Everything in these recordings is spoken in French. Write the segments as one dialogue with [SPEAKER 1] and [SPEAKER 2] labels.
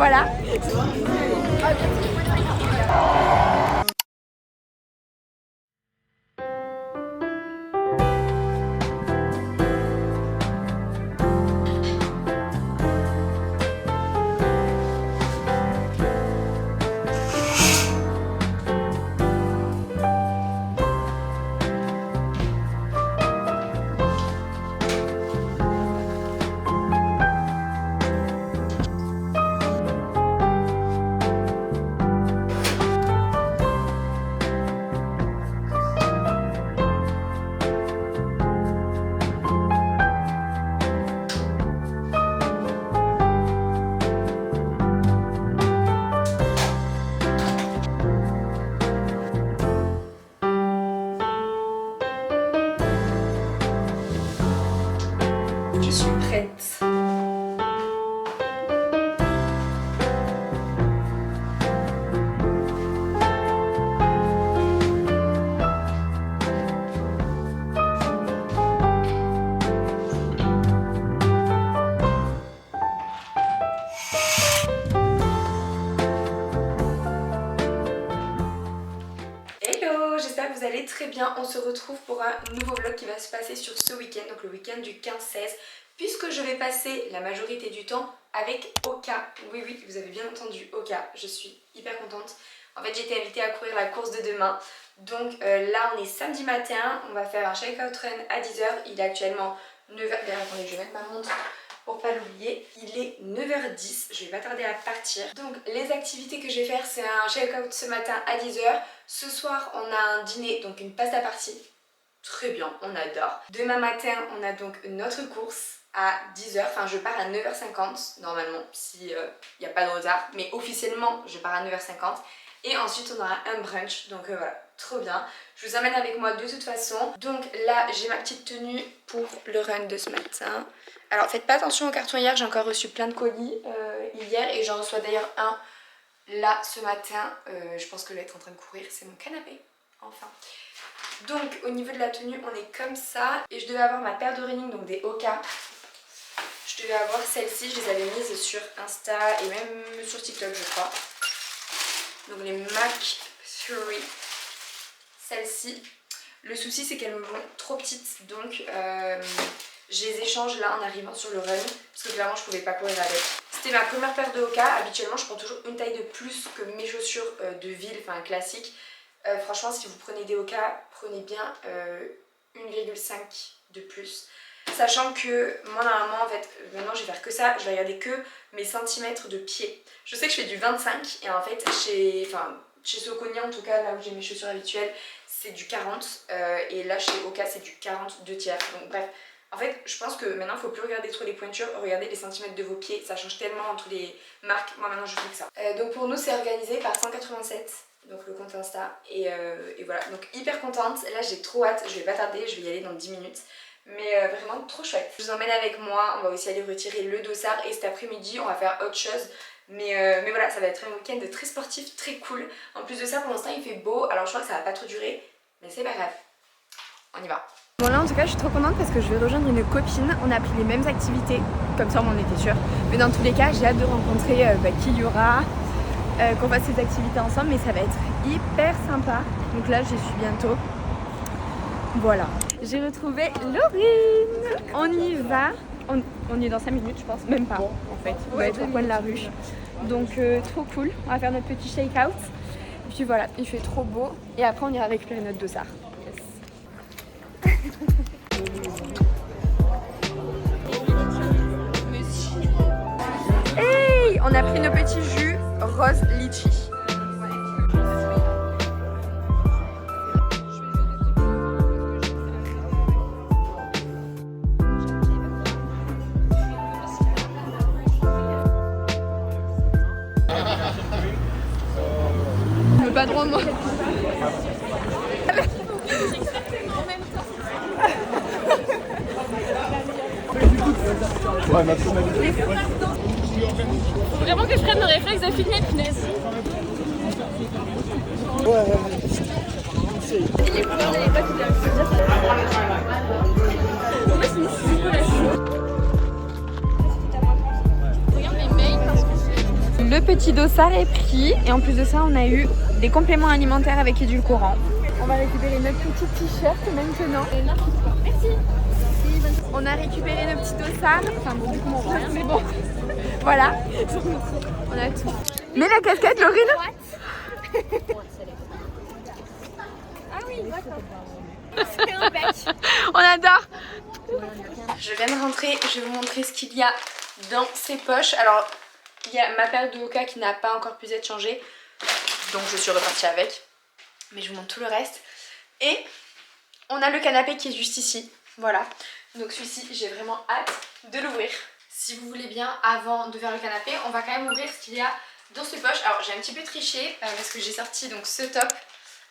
[SPEAKER 1] Voilà. Je suis prête. Hello, j'espère que vous allez très bien. On se retrouve pour un nouveau vlog qui va se passer sur ce week-end, donc le week-end du 15-16, puisque je vais passer la majorité du temps avec Oka. Oui, oui, vous avez bien entendu, Oka. Je suis hyper contente. En fait, j'ai été invitée à courir la course de demain. Donc là, on est samedi matin. On va faire un shakeout run à 10 h. Il est actuellement 9 h. Bien, attendez, je vais mettre ma montre pour pas l'oublier. Il est 9 h 10. Je vais pas tarder à partir. Donc, les activités que je vais faire, c'est un shakeout ce matin à 10 h. Ce soir, on a un dîner, donc une pasta party. Très bien, on adore. Demain matin, on a donc notre course à 10 h. Enfin, je pars à 9 h 50 normalement, s'il n'y a pas de retard. Mais officiellement, je pars à 9 h 50. Et ensuite, on aura un brunch. Donc voilà, trop bien. Je vous emmène avec moi de toute façon. Donc là, j'ai ma petite tenue pour le run de ce matin. Alors, faites pas attention au carton hier. J'ai encore reçu plein de colis hier. Et j'en reçois d'ailleurs un là ce matin. Je pense que je vais être en train de courir. C'est mon canapé. Enfin. Donc au niveau de la tenue, on est comme ça. Et je devais avoir ma paire de running, donc des Oka. Je devais avoir celle-ci. Je les avais mises sur Insta et même sur TikTok, je crois. Donc les Mac Fury. Celle-ci. Le souci, c'est qu'elles me vont trop petites. Donc je les échange là en arrivant sur le run. Parce que clairement, je pouvais pas courir avec. C'était ma première paire de Oka. Habituellement, je prends toujours une taille de plus que mes chaussures de ville, enfin classiques. Franchement, si vous prenez des Oka, prenez bien 1,5 de plus. Sachant que moi, normalement, en fait, maintenant je vais faire que ça. Je vais regarder que mes centimètres de pied. Je sais que je fais du 25 et en fait, chez Soconia, en tout cas, là où j'ai mes chaussures habituelles, c'est du 40. Et là, chez Oka, c'est du 42 tiers. Donc bref. En fait, je pense que maintenant, il ne faut plus regarder trop les pointures, regardez les centimètres de vos pieds, ça change tellement entre les marques. Moi, maintenant, je fais que ça. Donc pour nous, c'est organisé par 187, donc le compte Insta. Et voilà, donc hyper contente. Là, j'ai trop hâte, je vais pas tarder, je vais y aller dans 10 minutes. Mais vraiment trop chouette. Je vous emmène avec moi, on va aussi aller retirer le dossard. Et cet après-midi, on va faire autre chose. Mais voilà, ça va être un week-end très sportif, très cool. En plus de ça, pour l'instant, il fait beau. Alors je crois que ça va pas trop durer, mais c'est pas grave. On y va. Bon là en tout cas je suis trop contente parce que je vais rejoindre une copine. On a pris les mêmes activités, comme ça on en était sûr. Mais dans tous les cas j'ai hâte de rencontrer qui y aura, qu'on fasse ces activités ensemble. Mais ça va être hyper sympa. Donc là j'y suis bientôt. Voilà. J'ai retrouvé Laurine. On y va. On y est dans 5 minutes je pense, même pas en fait. On va être au coin de la rue. Donc trop cool. On va faire notre petit shake-out. Et puis voilà, il fait trop beau. Et après on ira récupérer notre dossard. Hey, on a pris nos petits jus rose litchi. Je veux pas droit moi.
[SPEAKER 2] Ouais, ma tonalité.
[SPEAKER 3] Faut vraiment que je prenne le réflexe de filmer, punaise.
[SPEAKER 2] Ouais.
[SPEAKER 3] Et les couleurs de l'époque, il doivent se dire. Pour moi, c'est une super la chou. Regarde mes mails parce que
[SPEAKER 2] Le petit dossard est pris et en plus de ça on a eu des compléments alimentaires avec édulcorant. On va récupérer notre petit t-shirt maintenant. Merci. On a récupéré nos petits dossards. Enfin bon, du coup on voit rien mais bon. Voilà. On a tout. Mais la casquette Laurine.
[SPEAKER 3] Ah oui, c'est un bec.
[SPEAKER 2] On adore.
[SPEAKER 1] Je viens de rentrer, je vais vous montrer ce qu'il y a dans ces poches. Alors, il y a ma paire de Hoka qui n'a pas encore pu être changée, donc je suis repartie avec. Mais je vous montre tout le reste. Et on a le canapé qui est juste ici, voilà. Donc celui-ci, j'ai vraiment hâte de l'ouvrir. Si vous voulez bien, avant de faire le canapé, on va quand même ouvrir ce qu'il y a dans ces poches. Alors, j'ai un petit peu triché parce que j'ai sorti donc ce top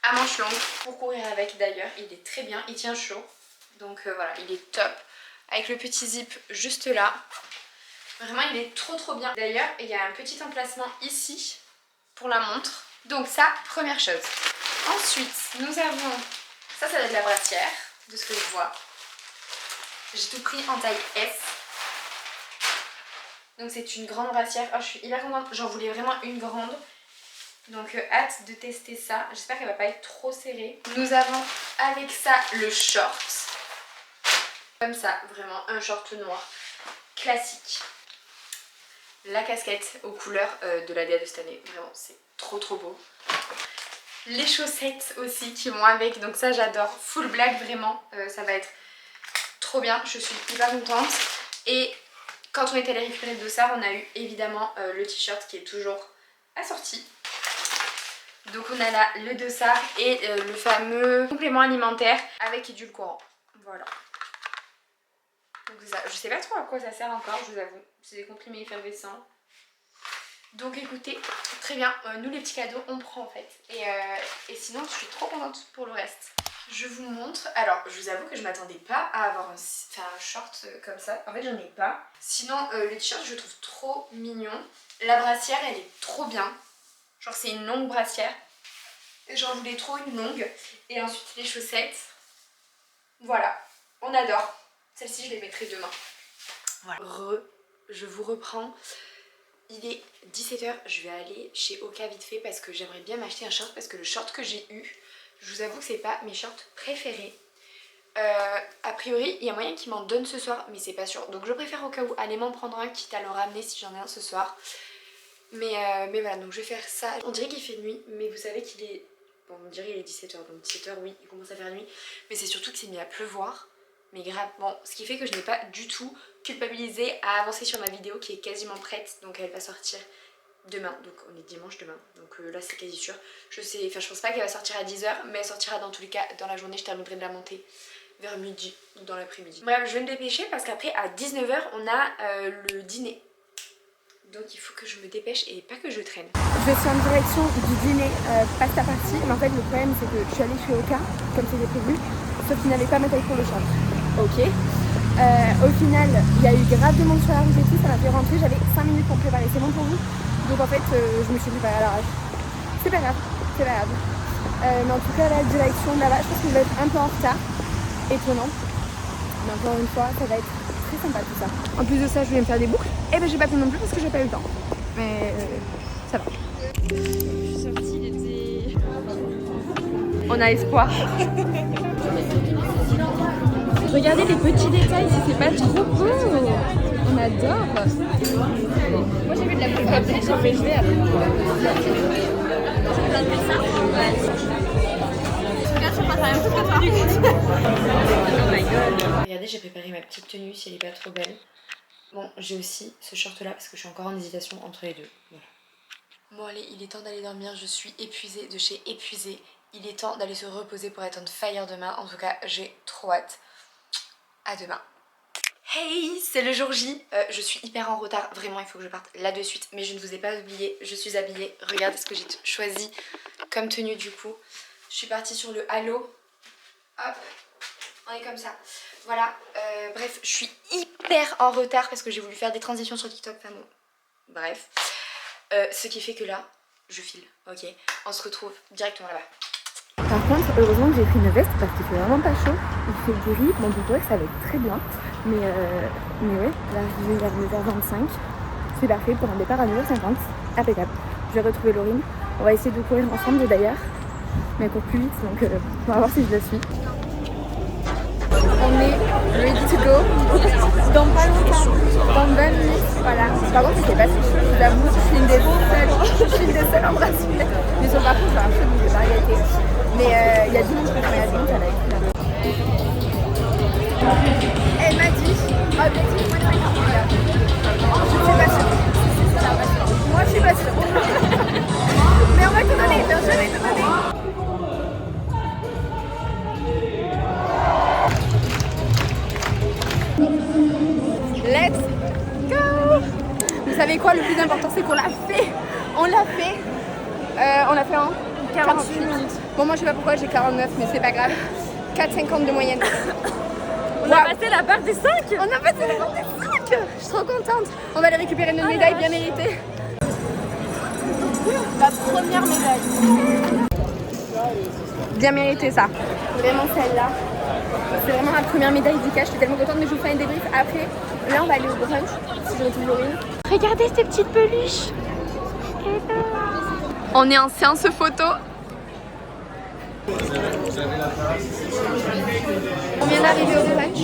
[SPEAKER 1] à manches longues pour courir avec d'ailleurs. Il est très bien, il tient chaud. Donc voilà, il est top. Avec le petit zip juste là. Vraiment, il est trop bien. D'ailleurs, il y a un petit emplacement ici pour la montre. Donc ça, première chose. Ensuite, nous avons... Ça va être la brassière, de ce que je vois. J'ai tout pris en taille S. Donc c'est une grande brassière. Oh, je suis hyper contente. J'en voulais vraiment une grande. Donc hâte de tester ça. J'espère qu'elle va pas être trop serrée. Nous avons avec ça le short. Comme ça, vraiment un short noir classique. La casquette aux couleurs de la DA de cette année. Vraiment, c'est trop beau. Les chaussettes aussi qui vont avec. Donc ça, j'adore. Full black, vraiment. Ça va être trop bien. Je suis hyper contente. Et quand on est allé récupérer le dossard, on a eu évidemment le t-shirt qui est toujours assorti. Donc on a là le dossard et le fameux complément alimentaire avec édulcorant. Voilà. Donc ça, je sais pas trop à quoi ça sert encore, je vous avoue. C'est des comprimés effervescents. Donc écoutez, très bien. Nous les petits cadeaux, on prend en fait. Et sinon, je suis trop contente pour le reste. Je vous montre. Alors, je vous avoue que je m'attendais pas à avoir un short comme ça. En fait, j'en ai pas. Sinon, le t-shirt, je le trouve trop mignon. La brassière, elle est trop bien. Genre, c'est une longue brassière. Et j'en voulais trop une longue. Et ensuite, les chaussettes. Voilà, on adore. Celle-ci, je les mettrai demain. Voilà. Je vous reprends. Il est 17 h, je vais aller chez Hoka vite fait parce que j'aimerais bien m'acheter un short parce que le short que j'ai eu, je vous avoue que c'est pas mes shorts préférés. A priori, il y a moyen qu'ils m'en donnent ce soir, mais c'est pas sûr. Donc je préfère au cas où aller m'en prendre un, quitte à le ramener si j'en ai un ce soir. Mais voilà, donc je vais faire ça. On dirait qu'il fait nuit, mais vous savez qu'il est... Bon, on dirait qu'il est 17 h, donc 17 h, oui, il commence à faire nuit. Mais c'est surtout que c'est mis à pleuvoir. Mais grave, bon, ce qui fait que je n'ai pas du tout culpabilisé à avancer sur ma vidéo qui est quasiment prête. Donc elle va sortir demain, donc on est dimanche demain. Donc là c'est quasi sûr. Je pense pas qu'elle va sortir à 10 h, mais elle sortira dans tous les cas dans la journée. Je terminerai de la monter vers midi ou dans l'après-midi. Bref, je vais me dépêcher parce qu'après à 19 h on a le dîner. Donc il faut que je me dépêche et pas que je traîne.
[SPEAKER 2] Je suis en direction du dîner pasta party. Mais en fait le problème c'est que je suis allée chez Hoka comme c'était prévu. Sauf qu'ils n'avaient pas ma taille pour le short. Ok. Au final, il y a eu grave de monde sur la route et tout, ça m'a fait rentrer, j'avais 5 minutes pour préparer, c'est bon pour vous? Donc en fait, je me suis préparée à l'arrache. C'est pas grave, c'est pas grave. Mais en tout cas, la direction de là-bas, je pense que je vais être un peu en retard. Étonnant. Mais encore une fois, ça va être très sympa tout ça. En plus de ça, je voulais me faire des boucles. Et ben j'ai pas pu non plus parce que j'ai pas eu le temps. Mais ça va.
[SPEAKER 3] Je suis sortie, il était...
[SPEAKER 2] On a espoir. Regardez les petits détails, si c'est pas trop beau. On adore.
[SPEAKER 3] Moi j'ai vu de la pub après, j'ai fait jeter après. Tu veux faire ça? Ouais. Je regarde, je passe la même chose que toi. Oh my god.
[SPEAKER 1] Regardez, j'ai préparé ma petite tenue si elle est pas trop belle. Bon, j'ai aussi ce short là parce que je suis encore en hésitation entre les deux. Voilà. Bon allez, il est temps d'aller dormir, je suis épuisée de chez épuisée. Il est temps d'aller se reposer pour être on fire demain. En tout cas, j'ai trop hâte. À demain. Hey, c'est le jour J. Je suis hyper en retard. Vraiment, il faut que je parte là de suite. Mais je ne vous ai pas oublié. Je suis habillée. Regardez ce que j'ai choisi comme tenue du coup. Je suis partie sur le halo. Hop. On est comme ça. Voilà. Bref, je suis hyper en retard parce que j'ai voulu faire des transitions sur TikTok. Enfin bon. Bref. Ce qui fait que là, je file. Ok. On se retrouve directement là-bas.
[SPEAKER 2] Par contre, heureusement que j'ai pris une veste parce qu'il fait vraiment pas chaud. Il fait gris, bon pour que ça va être très bien. Mais ouais, là je vais vers 9h25. C'est parfait pour un départ à 9h50. impeccable. Je vais retrouver Laurine. On va essayer de courir ensemble d'ailleurs. Mais elle court plus vite, donc on va voir si je la suis. On est ready to go. Dans pas longtemps, dans 20 minutes, voilà. Par contre, c'est pas si chaud, je vous avoue, je suis une des seules en bracelet. Mais sur par contre, j'ai un chaud, donc je vais pas arrêter. Mais il y a du monde, il y a du monde, ça va être là. Elle m'a dit, objectif, moi, je suis pas sûre. Moi, je suis pas sûre. Mais on va te donner, bien sûr, je vais te donner. Let's go! Vous savez quoi, le plus important c'est qu'on l'a fait! On l'a fait! On l'a fait en 48 minutes. Bon, moi je sais pas pourquoi j'ai 49, mais c'est pas grave. 4,50 de moyenne.
[SPEAKER 3] On a passé la barre des 5.
[SPEAKER 2] On a passé la barre des 5! Je suis trop contente. On va aller récupérer nos médailles bien méritées. La première médaille. Bien mérité ça. Vraiment celle-là. C'est vraiment la première médaille du cas. Je suis tellement contente, mais je vous fais un débrief après. Là, on va aller au brunch. Si je retrouve Laurine. Regardez ces petites peluches. On est en séance photo. On vient d'arriver au brunch.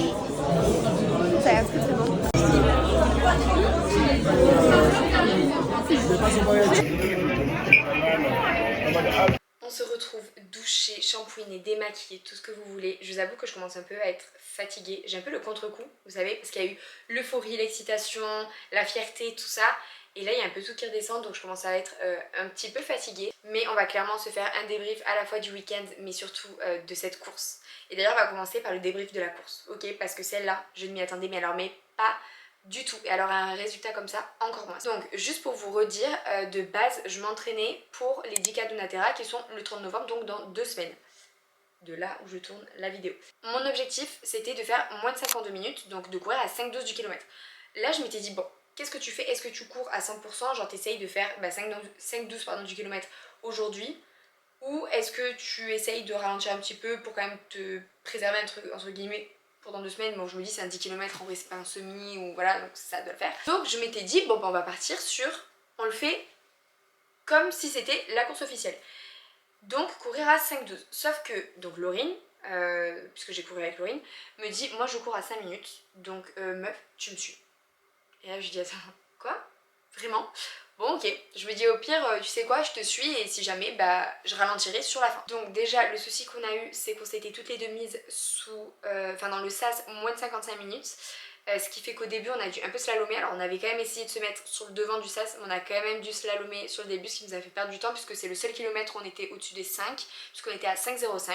[SPEAKER 2] Ça a l'air très très bon.
[SPEAKER 1] On se retrouve douché, shampooiné, démaquillé, tout ce que vous voulez. Je vous avoue que je commence un peu à être fatiguée. J'ai un peu le contre-coup, vous savez, parce qu'il y a eu l'euphorie, l'excitation, la fierté, tout ça. Et là, il y a un peu tout qui redescend, donc je commence à être un petit peu fatiguée. Mais on va clairement se faire un débrief à la fois du week-end, mais surtout de cette course. Et d'ailleurs, on va commencer par le débrief de la course, ok? Parce que celle-là, je ne m'y attendais, mais alors, mais pas du tout. Et alors un résultat comme ça, encore moins. Donc juste pour vous redire, de base je m'entraînais pour les 10K de Natera qui sont le 30 novembre, donc dans 2 semaines. De là où je tourne la vidéo. Mon objectif c'était de faire moins de 52 minutes, donc de courir à 5,12 du kilomètre. Là je m'étais dit bon, qu'est-ce que tu fais? Est-ce que tu cours à 100%, genre t'essayes de faire 5,12 du kilomètre aujourd'hui? Ou est-ce que tu essayes de ralentir un petit peu pour quand même te préserver un truc entre guillemets dans 2 semaines? Bon, je me dis c'est un 10 km, en vrai c'est pas un semi, ou voilà, donc ça doit le faire. Donc je m'étais dit bon bah on va partir sur, on le fait comme si c'était la course officielle, donc courir à 5,12. Sauf que donc Laurine, puisque j'ai couru avec Laurine, me dit moi je cours à 5 minutes, donc meuf tu me suis. Et là je dis attends, quoi? Vraiment? Bon ok, je me dis au pire, tu sais quoi, je te suis et si jamais, bah je ralentirai sur la fin. Donc déjà, le souci qu'on a eu, c'est qu'on s'était toutes les deux mises sous, dans le sas, moins de 55 minutes. Ce qui fait qu'au début, on a dû un peu slalomer. Alors on avait quand même essayé de se mettre sur le devant du sas, mais on a quand même dû slalomer sur le début, ce qui nous a fait perdre du temps, puisque c'est le seul kilomètre où on était au-dessus des 5, puisqu'on était à 5,05.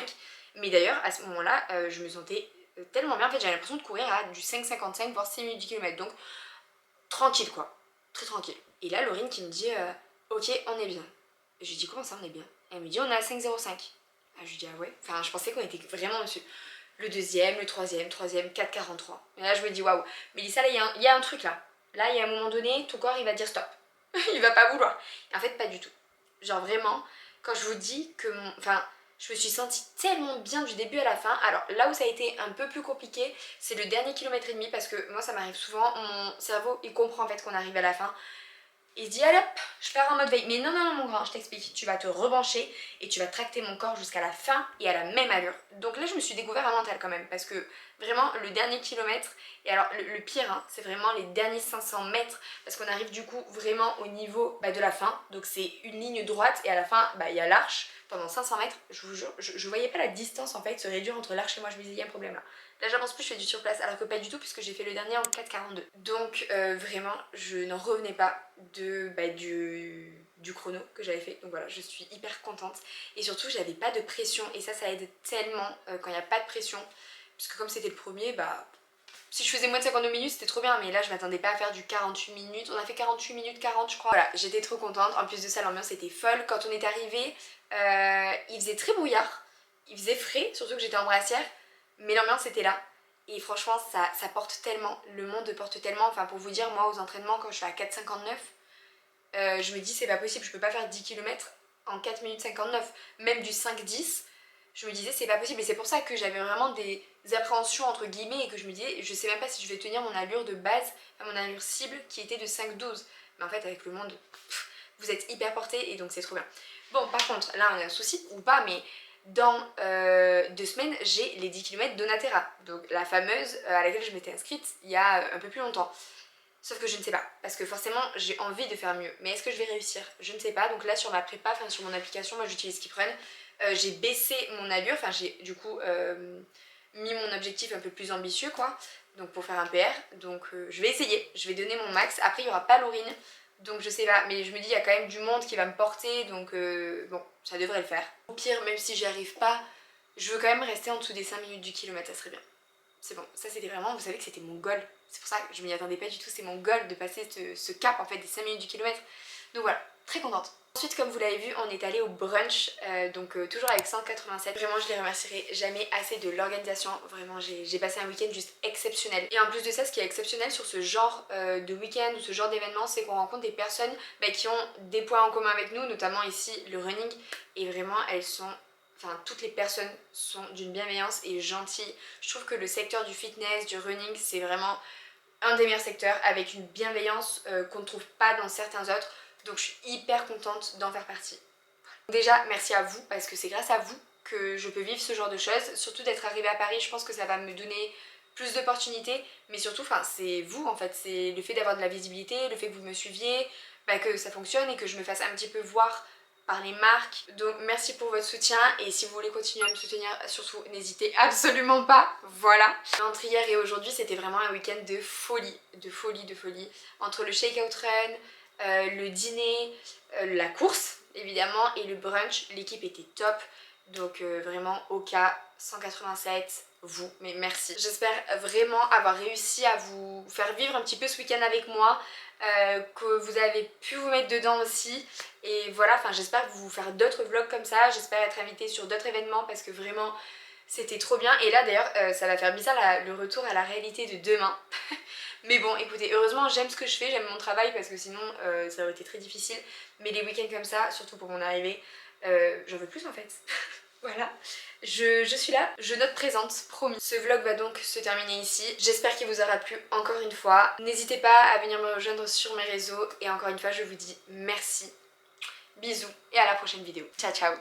[SPEAKER 1] Mais d'ailleurs, à ce moment-là, je me sentais tellement bien, en fait j'avais l'impression de courir à du 5,55, voire 6 minutes du kilomètre. Donc tranquille quoi, très tranquille. Et là, Laurine qui me dit ok, on est bien. Et je lui dis comment ça, on est bien? Elle me dit on est à 5,05. Je lui dis ah ouais, enfin je pensais qu'on était vraiment dessus. Le deuxième, le troisième, 4,43. Et là je me dis waouh, mais ça là, il y a un truc là. Là, il y a un moment donné, ton corps il va dire stop. Il va pas vouloir. Et en fait, pas du tout. Genre vraiment, quand je vous dis que je me suis sentie tellement bien du début à la fin. Alors là où ça a été un peu plus compliqué, c'est le dernier kilomètre et demi, parce que moi ça m'arrive souvent, mon cerveau il comprend en fait qu'on arrive à la fin. Il se dit allez hop, je pars en mode veille. Mais non, non, non mon grand, je t'explique. Tu vas te rebrancher et tu vas tracter mon corps jusqu'à la fin et à la même allure. Donc là, je me suis découvert un mental quand même. Parce que vraiment, le dernier kilomètre, et alors le pire, hein, c'est vraiment les derniers 500 mètres. Parce qu'on arrive du coup vraiment au niveau de la fin. Donc c'est une ligne droite et à la fin, il y a l'arche. Pendant 500 mètres, je vous jure, je voyais pas la distance en fait se réduire entre l'arche et moi. Je me disais, il y a un problème là. Là j'avance plus, je fais du surplace, alors que pas du tout puisque j'ai fait le dernier en 4,42. Donc vraiment, je n'en revenais pas du chrono que j'avais fait. Donc voilà, je suis hyper contente. Et surtout, j'avais pas de pression. Et ça aide tellement quand il n'y a pas de pression. Puisque comme c'était le premier, si je faisais moins de 52 minutes, c'était trop bien. Mais là, je m'attendais pas à faire du 48 minutes. On a fait 48 minutes 40, je crois. Voilà, j'étais trop contente. En plus de ça, l'ambiance était folle. Quand on est arrivé, il faisait très brouillard. Il faisait frais, surtout que j'étais en brassière. Mais l'ambiance était là. Et franchement, ça porte tellement, le monde porte tellement. Enfin, pour vous dire, moi, aux entraînements, quand je suis à 4,59, je me dis, c'est pas possible, je peux pas faire 10 km en 4 minutes 59. Même du 5,10, je me disais, c'est pas possible. Et c'est pour ça que j'avais vraiment des appréhensions, entre guillemets, et que je me disais, je sais même pas si je vais tenir mon allure de base, mon allure cible, qui était de 5,12. Mais en fait, avec le monde, vous êtes hyper portés et donc c'est trop bien. Bon, par contre, là on a un souci, ou pas, mais dans 2 semaines, j'ai les 10 km Donatera, donc la fameuse à laquelle je m'étais inscrite il y a un peu plus longtemps. Sauf que je ne sais pas, parce que forcément j'ai envie de faire mieux. Mais est-ce que je vais réussir? Je ne sais pas. Donc là sur ma prépa, enfin sur mon application, moi j'utilise Keeprun, j'ai baissé mon allure, enfin j'ai du coup mis mon objectif un peu plus ambitieux quoi, donc pour faire un PR. Donc je vais essayer, je vais donner mon max. Après il n'y aura pas Laurine, donc je sais pas, mais je me dis il y a quand même du monde qui va me porter, donc bon, ça devrait le faire. Au pire, même si j'y arrive pas, je veux quand même rester en dessous des 5 minutes du kilomètre, ça serait bien. C'est bon, ça c'était vraiment, vous savez que c'était mon goal. C'est pour ça que je m'y attendais pas du tout, c'est mon goal de passer ce cap en fait des 5 minutes du kilomètre. Donc voilà, très contente. Ensuite, comme vous l'avez vu, on est allé au brunch, toujours avec 187. Vraiment, je les remercierai jamais assez de l'organisation. Vraiment, j'ai passé un week-end juste exceptionnel. Et en plus de ça, ce qui est exceptionnel sur ce genre de week-end ou ce genre d'événement, c'est qu'on rencontre des personnes qui ont des points en commun avec nous, notamment ici le running. Et vraiment, elles sont... Enfin, toutes les personnes sont d'une bienveillance et gentilles. Je trouve que le secteur du fitness, du running, c'est vraiment un des meilleurs secteurs avec une bienveillance qu'on ne trouve pas dans certains autres. Donc je suis hyper contente d'en faire partie. Déjà, merci à vous parce que c'est grâce à vous que je peux vivre ce genre de choses. Surtout d'être arrivée à Paris, je pense que ça va me donner plus d'opportunités. Mais surtout, c'est vous en fait. C'est le fait d'avoir de la visibilité, le fait que vous me suiviez, que ça fonctionne et que je me fasse un petit peu voir par les marques. Donc merci pour votre soutien et si vous voulez continuer à me soutenir, surtout n'hésitez absolument pas. Voilà. Entre hier et aujourd'hui, c'était vraiment un week-end de folie, de folie, de folie. Entre le shakeout run, le dîner, la course évidemment et le brunch, l'équipe était top. Donc vraiment Oka 187, vous, mais merci. J'espère vraiment avoir réussi à vous faire vivre un petit peu ce week-end avec moi, que vous avez pu vous mettre dedans aussi. Et voilà, j'espère vous faire d'autres vlogs comme ça, j'espère être invitée sur d'autres événements parce que vraiment c'était trop bien. Et là d'ailleurs ça va faire bizarre le retour à la réalité de demain. Mais bon écoutez, heureusement j'aime ce que je fais, j'aime mon travail parce que sinon ça aurait été très difficile. Mais les week-ends comme ça, surtout pour mon arrivée, j'en veux plus en fait. Voilà, je suis là, je note présente, promis. Ce vlog va donc se terminer ici. J'espère qu'il vous aura plu encore une fois. N'hésitez pas à venir me rejoindre sur mes réseaux. Et encore une fois, je vous dis merci. Bisous et à la prochaine vidéo. Ciao ciao.